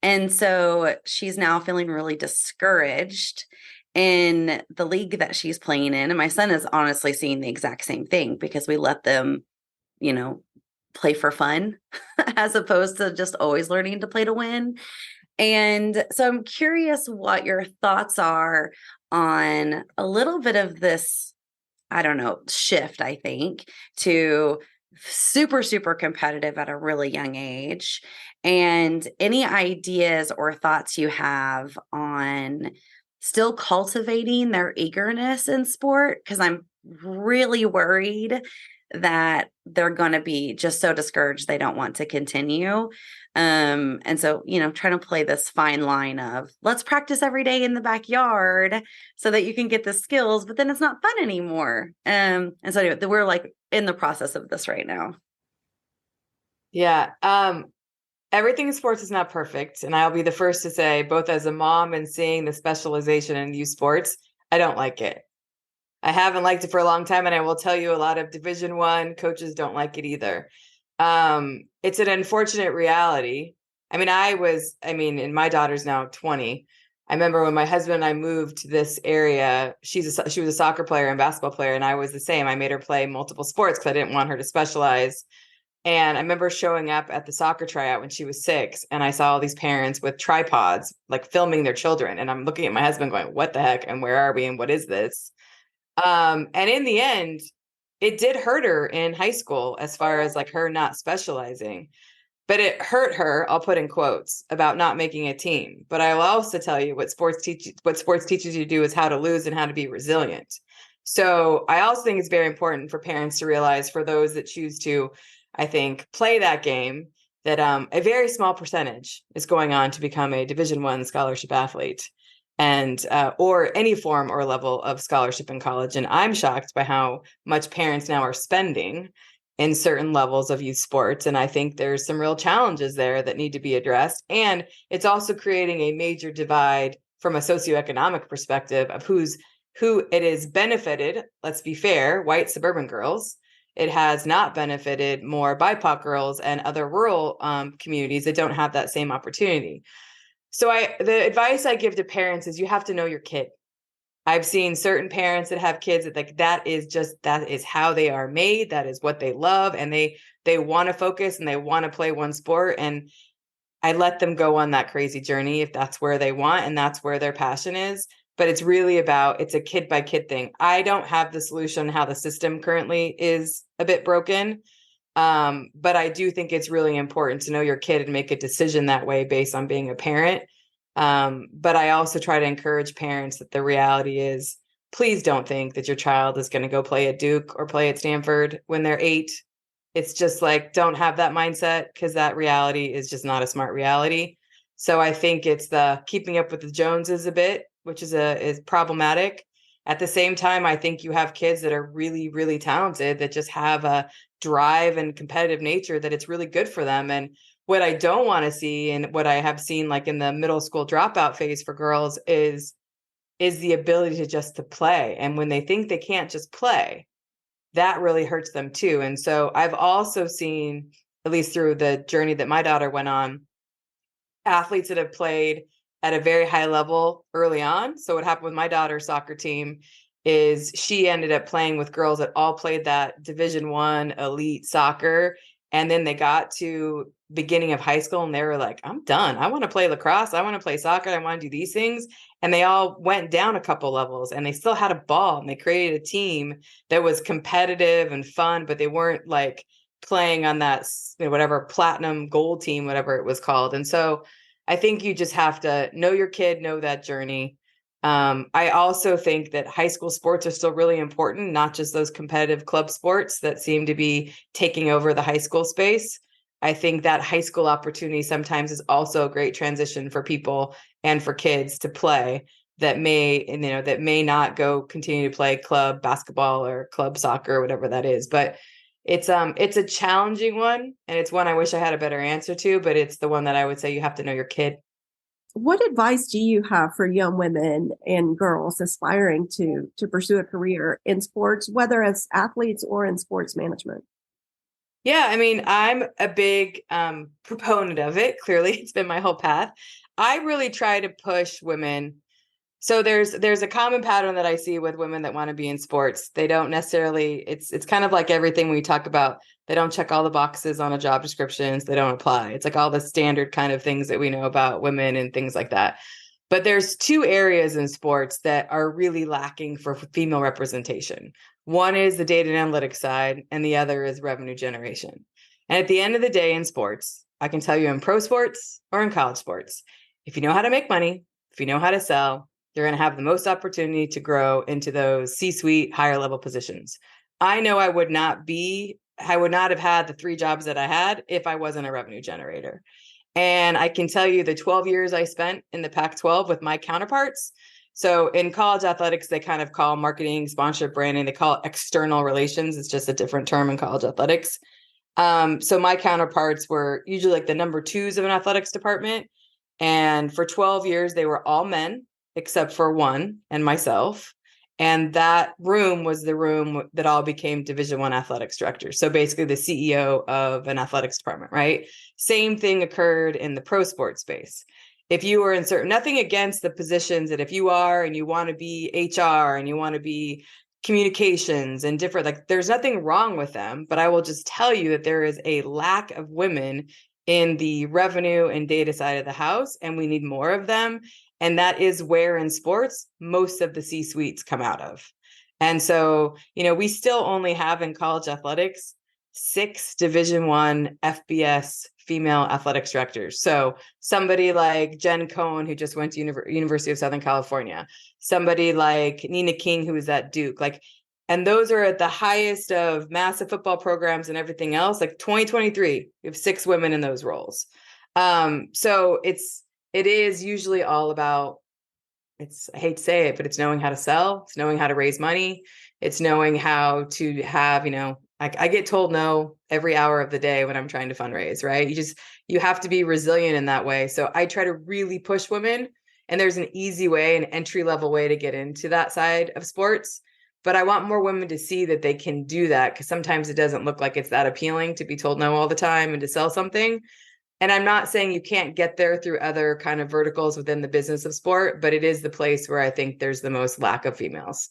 Speaker 4: And so she's now feeling really discouraged in the league that she's playing in. And my son is honestly seeing the exact same thing, because we let them, play for fun as opposed to just always learning to play to win. And so I'm curious what your thoughts are on a little bit of this, I don't know, shift, I think, to super, super competitive at a really young age, and any ideas or thoughts you have on still cultivating their eagerness in sport, because I'm really worried that they're going to be just so discouraged they don't want to continue. And so, trying to play this fine line of, let's practice every day in the backyard so that you can get the skills, but then it's not fun anymore. And so anyway, we're like in the process of this right now.
Speaker 2: Yeah. Everything in sports is not perfect. And I'll be the first to say, both as a mom and seeing the specialization in youth sports, I don't like it. I haven't liked it for a long time. And I will tell you, a lot of Division I coaches don't like it either. It's an unfortunate reality. And my daughter's now 20. I remember when my husband and I moved to this area, she was a soccer player and basketball player. And I was the same. I made her play multiple sports because I didn't want her to specialize. And I remember showing up at the soccer tryout when she was 6, and I saw all these parents with tripods, like filming their children. And I'm looking at my husband going, what the heck? And where are we? And what is this? And in the end, it did hurt her in high school as far as like her not specializing, but it hurt her, I'll put in quotes, about not making a team. But I will also tell you what sports teaches you to do is how to lose and how to be resilient. So I also think it's very important for parents to realize, for those that choose to, I think, play that game, that a very small percentage is going on to become a Division I scholarship athlete, and or any form or level of scholarship in college. And I'm shocked by how much parents now are spending in certain levels of youth sports. And I think there's some real challenges there that need to be addressed. And it's also creating a major divide from a socioeconomic perspective of who it is benefited. Let's be fair, white suburban girls. It has not benefited more BIPOC girls and other rural communities that don't have that same opportunity. So the advice I give to parents is, you have to know your kid. I've seen certain parents that have kids that that is how they are made. That is what they love. And they want to focus and they want to play one sport. And I let them go on that crazy journey if that's where they want and that's where their passion is. But it's really it's a kid by kid thing. I don't have the solution how the system currently is a bit broken. But I do think it's really important to know your kid and make a decision that way based on being a parent. But I also try to encourage parents that the reality is, please don't think that your child is going to go play at Duke or play at Stanford when they're 8. It's just like, don't have that mindset, because that reality is just not a smart reality. So I think it's the keeping up with the Joneses a bit, which is problematic. At the same time, I think you have kids that are really, really talented, that just have a drive and competitive nature that it's really good for them. And what I don't want to see, and what I have seen like in the middle school dropout phase for girls, is the ability to play. And when they think they can't just play, that really hurts them too. And so I've also seen, at least through the journey that my daughter went on, athletes that have played at a very high level early on. So what happened with my daughter's soccer team is she ended up playing with girls that all played that Division I elite soccer. And then they got to beginning of high school and they were like, I'm done. I want to play lacrosse. I want to play soccer. I want to do these things. And they all went down a couple levels and they still had a ball, and they created a team that was competitive and fun, but they weren't like playing on that, whatever, platinum gold team, whatever it was called. And so I think you just have to know your kid, know that journey. I also think that high school sports are still really important, not just those competitive club sports that seem to be taking over the high school space. I think that high school opportunity sometimes is also a great transition for people and for kids to play that may not go continue to play club basketball or club soccer or whatever that is. But it's a challenging one, and it's one I wish I had a better answer to, but it's the one that I would say you have to know your kid.
Speaker 1: What advice do you have for young women and girls aspiring to pursue a career in sports, whether as athletes or in sports management?
Speaker 2: Yeah, I mean, I'm a big proponent of it. Clearly, it's been my whole path. I really try to push women. So there's a common pattern that I see with women that want to be in sports. They don't necessarily, it's kind of like everything we talk about. They don't check all the boxes on a job descriptions. They don't apply. It's like all the standard kind of things that we know about women and things like that. But there's two areas in sports that are really lacking for female representation. One is the data and analytics side, and the other is revenue generation. And at the end of the day in sports, I can tell you in pro sports or in college sports, if you know how to make money, if you know how to sell, you're going to have the most opportunity to grow into those C-suite higher level positions. I know I would not have had the 3 jobs that I had if I wasn't a revenue generator. And I can tell you the 12 years I spent in the Pac-12 with my counterparts. So in college athletics, they kind of call marketing, sponsorship, branding, they call it external relations. It's just a different term in college athletics. So my counterparts were usually like the number 2s of an athletics department. And for 12 years, they were all men, except for one and myself. And that room was the room that all became Division I athletics directors. So basically the CEO of an athletics department, right? Same thing occurred in the pro sports space. If you were in nothing against the positions that if you are and you want to be HR and you want to be communications and different, like there's nothing wrong with them, but I will just tell you that there is a lack of women in the revenue and data side of the house, and we need more of them. And that is where in sports, most of the C-suites come out of. And so, we still only have in college athletics 6 Division I FBS female athletics directors. So somebody like Jen Cohn, who just went to University of Southern California, somebody like Nina King, who was at Duke, and those are at the highest of massive football programs and everything else. Like 2023, we have 6 women in those roles. So it is usually all about, I hate to say it, but it's knowing how to sell, it's knowing how to raise money, it's knowing how to have, I get told no every hour of the day when I'm trying to fundraise, right? You have to be resilient in that way. So I try to really push women, and there's an easy way, an entry level way to get into that side of sports. But I want more women to see that they can do that, because sometimes it doesn't look like it's that appealing to be told no all the time and to sell something. And I'm not saying you can't get there through other kind of verticals within the business of sport, but it is the place where I think there's the most lack of females.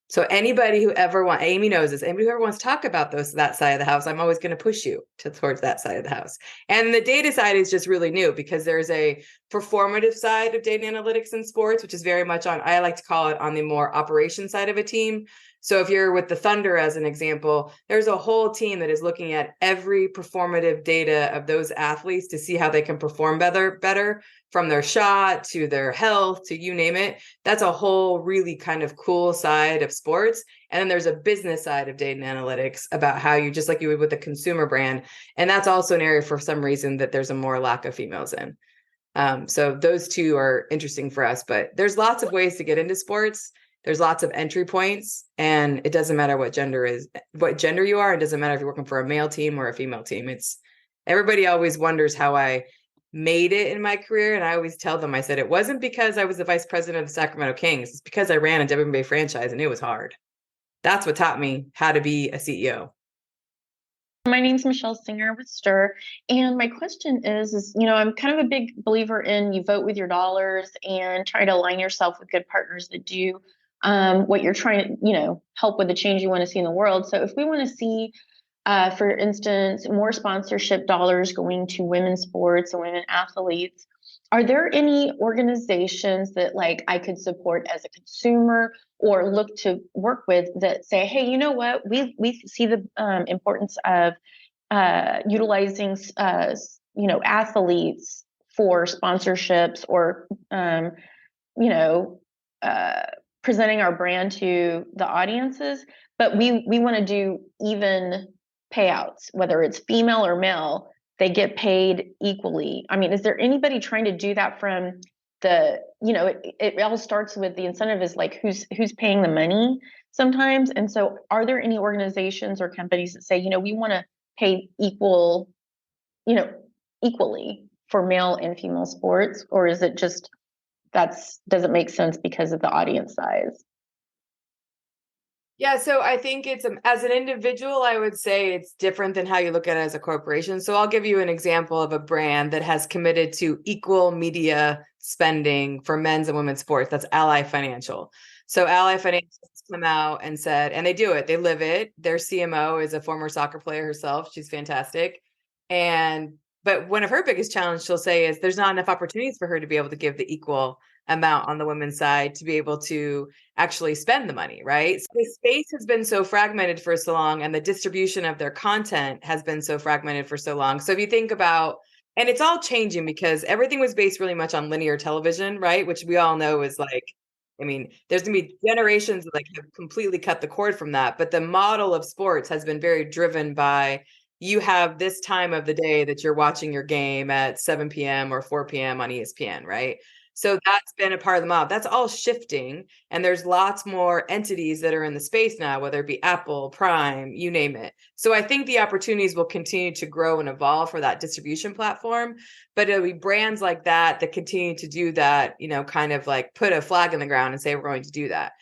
Speaker 2: So anybody who ever Amy knows this, anybody who ever wants to talk about that side of the house, I'm always going to push you towards that side of the house. And the data side is just really new, because there's a performative side of data analytics in sports, which is very much I like to call it on the more operation side of a team. So if you're with the Thunder, as an example, there's a whole team that is looking at every performative data of those athletes to see how they can perform better from their shot to their health to you name it. That's a whole really kind of cool side of sports. And then there's a business side of data and analytics about how you, just like you would with a consumer brand. And that's also an area for some reason that there's a more lack of females in. So those two are interesting for us, but there's lots of ways to get into sports. There's lots of entry points, and it doesn't matter what gender you are. It doesn't matter if you're working for a male team or a female team. Everybody always wonders how I made it in my career. And I always tell them, I said, it wasn't because I was the vice president of the Sacramento Kings. It's because I ran a WNBA franchise and it was hard. That's what taught me how to be a CEO.
Speaker 5: My name's Michelle Singer with STIR. And my question is, I'm kind of a big believer in you vote with your dollars and try to align yourself with good partners that do what you're trying to, help with the change you want to see in the world. So if we want to see, for instance, more sponsorship dollars going to women's sports and women athletes, are there any organizations that I could support as a consumer or look to work with that say, hey, you know what, we see the importance of utilizing athletes for sponsorships or presenting our brand to the audiences, but we want to do even payouts, whether it's female or male, they get paid equally. I mean, is there anybody trying to do that from it all starts with the incentive is like who's paying the money sometimes. And so are there any organizations or companies that say, we want to pay equally for male and female sports? Or is it just doesn't make sense because of the audience size?
Speaker 2: Yeah, so I think it's as an individual, I would say it's different than how you look at it as a corporation. So I'll give you an example of a brand that has committed to equal media spending for men's and women's sports. That's Ally Financial. So Ally Financial has come out and said, and they do it, they live it. Their CMO is a former soccer player herself. She's fantastic. But one of her biggest challenges she'll say is there's not enough opportunities for her to be able to give the equal amount on the women's side to be able to actually spend the money, right? So the space has been so fragmented for so long, and the distribution of their content has been so fragmented for so long. So if you think about, and it's all changing because everything was based really much on linear television, right? Which we all know is like, I mean, there's gonna be generations that have completely cut the cord from that. But the model of sports has been very driven by you have this time of the day that you're watching your game at 7 p.m. or 4 p.m. on ESPN, right? So that's been a part of the model. That's all shifting. And there's lots more entities that are in the space now, whether it be Apple, Prime, you name it. So I think the opportunities will continue to grow and evolve for that distribution platform. But it'll be brands like that continue to do that, kind of like put a flag in the ground and say, we're going to do that.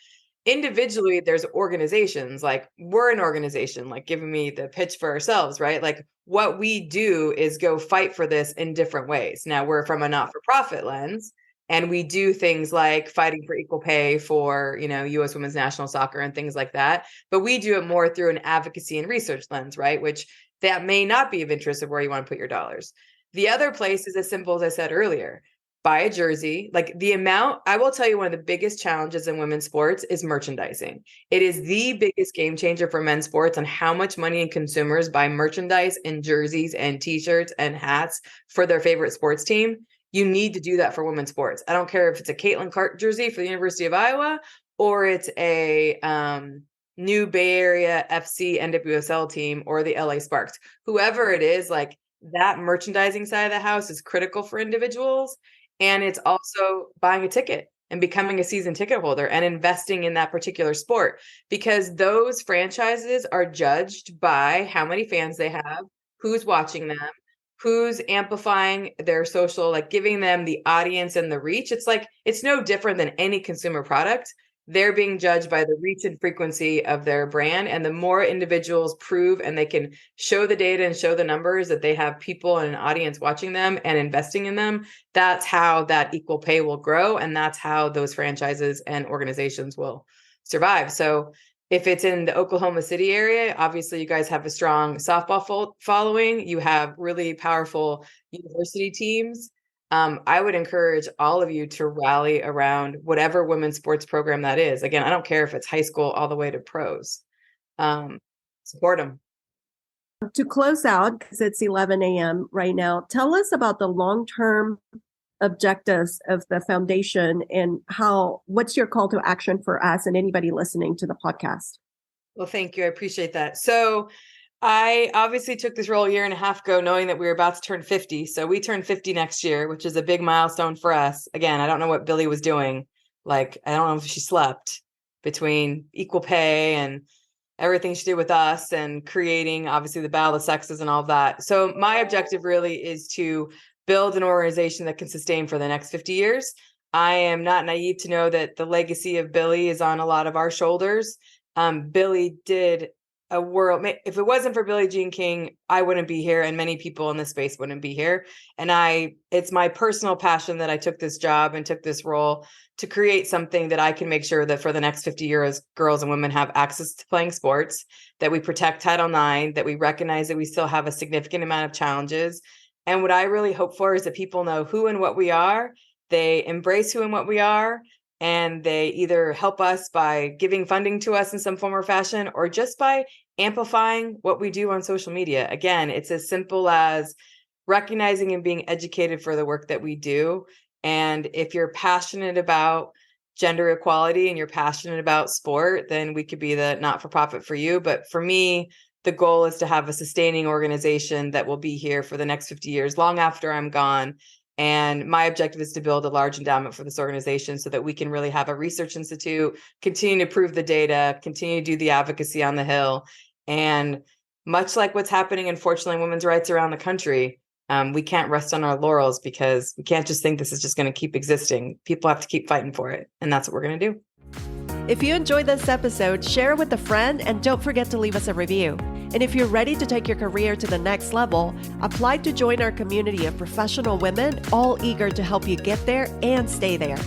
Speaker 2: Individually, there's organizations, like we're an organization, like giving me the pitch for ourselves, right? Like what we do is go fight for this in different ways. Now we're from a not-for-profit lens, and we do things like fighting for equal pay for, U.S. women's national soccer and things like that. But we do it more through an advocacy and research lens, right? Which that may not be of interest of where you want to put your dollars. The other place is as simple as I said earlier. Buy a jersey. Like the amount, I will tell you, one of the biggest challenges in women's sports is merchandising. It is the biggest game changer for men's sports on how much money consumers buy merchandise and jerseys and t-shirts and hats for their favorite sports team. You need to do that for women's sports. I don't care if it's a Caitlin Clark jersey for the University of Iowa or it's a new Bay Area FC NWSL team or the LA Sparks. Whoever it is, like that merchandising side of the house is critical for individuals. And it's also buying a ticket and becoming a season ticket holder and investing in that particular sport, because those franchises are judged by how many fans they have, who's watching them, who's amplifying their social, like giving them the audience and the reach. It's like, it's no different than any consumer product. They're being judged by the reach and frequency of their brand. And the more individuals prove and they can show the data and show the numbers that they have people and an audience watching them and investing in them, that's how that equal pay will grow. And that's how those franchises and organizations will survive. So if it's in the Oklahoma City area, obviously you guys have a strong softball following. You have really powerful university teams. I would encourage all of you to rally around whatever women's sports program that is. Again, I don't care if it's high school all the way to pros. Support them.
Speaker 1: To close out, because it's 11 a.m. right now, tell us about the long-term objectives of the foundation and what's your call to action for us and anybody listening to the podcast?
Speaker 2: Well, thank you. I appreciate that. So I obviously took this role a year and a half ago, knowing that we were about to turn 50. So we turn 50 next year, which is a big milestone for us. Again, I don't know what Billy was doing. Like, I don't know if she slept between equal pay and everything she did with us and creating, obviously, the battle of the sexes and all of that. So my objective really is to build an organization that can sustain for the next 50 years. I am not naive to know that the legacy of Billy is on a lot of our shoulders. Billy did a world. If it wasn't for Billie Jean King, I wouldn't be here, and many people in this space wouldn't be here. And it's my personal passion that I took this job and took this role to create something that I can make sure that for the next 50 years, girls and women have access to playing sports, that we protect Title IX, that we recognize that we still have a significant amount of challenges. And what I really hope for is that people know who and what we are, they embrace who and what we are, and they either help us by giving funding to us in some form or fashion, or just by amplifying what we do on social media. Again, it's as simple as recognizing and being educated for the work that we do. And if you're passionate about gender equality and you're passionate about sport, then we could be the not-for-profit for you. But for me, the goal is to have a sustaining organization that will be here for the next 50 years, long after I'm gone. And my objective is to build a large endowment for this organization so that we can really have a research institute, continue to prove the data, continue to do the advocacy on the Hill. And much like what's happening, unfortunately, in women's rights around the country, we can't rest on our laurels, because we can't just think this is just going to keep existing. People have to keep fighting for it. And that's what we're going to do.
Speaker 1: If you enjoyed this episode, share it with a friend and don't forget to leave us a review. And if you're ready to take your career to the next level, apply to join our community of professional women, all eager to help you get there and stay there.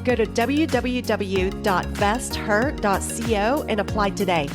Speaker 1: Go to www.vesther.co and apply today.